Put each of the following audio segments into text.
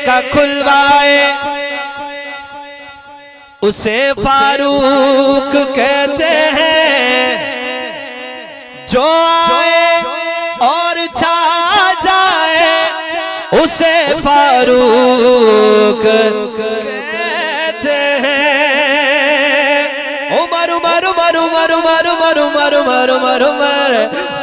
का खुलवाए, उसे फारूक कहते हैं। जो आए और छा जाए, उसे फारूक कहते हैं। उमर उमर उमर उमर उमर उमर उमर उमर उमर उमर,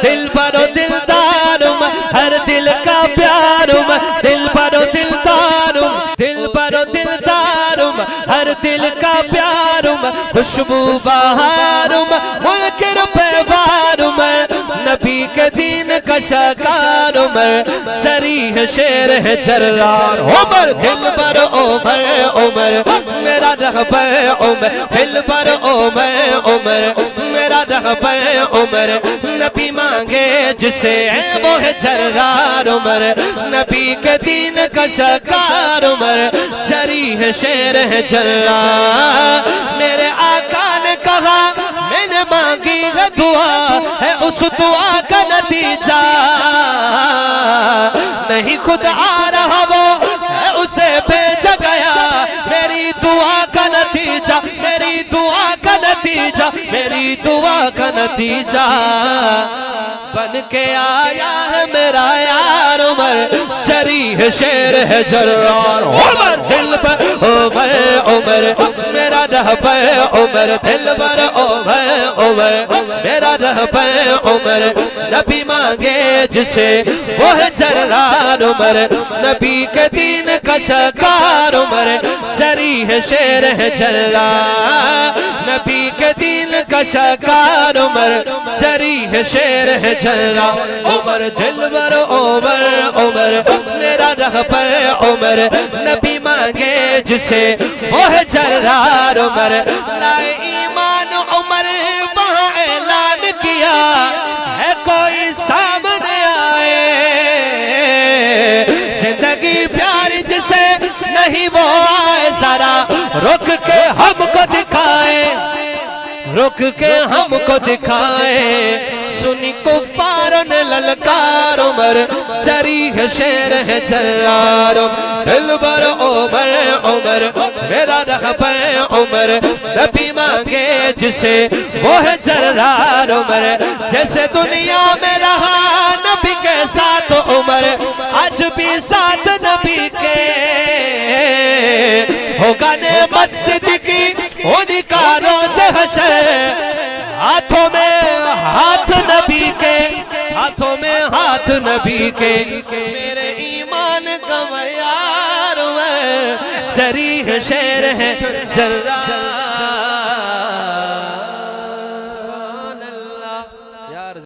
दिल भरो दिलदार उमर, हर दिल का प्यार उमर, दिल भरो दिलदार उमर, दिल भरो दिलदार उमर, हर दिल का प्यार उमर, खुशबू बहार उमर, मुल्क रुपएवार उमर, नबी के दीन का शाकार उमर, चरी है शेर है जर्रार उमर, दिल भर उमर उमर मेरा रहबर उमर, दिल भर उमर उमर मेरा रहबर उमर, नबी मांगे जिसे वो है जर्रार उमर, नबी के दीन का शाकार उमर, चरी है शेर है जर्रार। मेरे आका ने कहा मैंने मांगी है दुआ, है उस दुआ का नतीजा, नहीं खुद आ रहा वो है उसे भेजा गया, मेरी दुआ का नतीजा, मेरी दुआ का नतीजा, मेरी दुआ का नतीजा, बन के आया है मेरा यार उमर, चरी है शेर है जर्रार उमर, दिल पर उमर उमर मेरा रहबर उमर, दिल पर उमर उमर मेरा रहबर उमर, नबी मांगे जिसे वो है जर्रार उमर, नबी के दीन का शाकार उमर, चरी है शेर है जर्रार, नबी के दीन का शाकार उमर, चरी है शेर है जर्रार उमर, दिल भर उमर उमर मेरा रहबर उमर, नबी मांगे जिसे वो है जर्रार उमर, लाए ईमान उमर वहाँ ऐलान किया है कोई सामने आए, जिंदगी प्यारी जिसे नहीं वो आए, जरा रुक के हमको दिखाए, रुक के हमको दिखाए, सुनी कुफारों ने ललकार उमर, चरी है शेर है जर्रार, दिल भर उमर उमर मेरा रहबर उमर, नबी मांगे जिसे वो है जर्रार उमर, जैसे दुनिया में रहा नबी के साथ उमर, आज भी साथ नबी के होगा नेमत सिद्दीकी उन्हीं का रोज़ हशर, हाथों में हाथ नबी के, हाथों में हाथ नबी के, मेरे ईमान का मयार में चरी है शेर है जर्रार।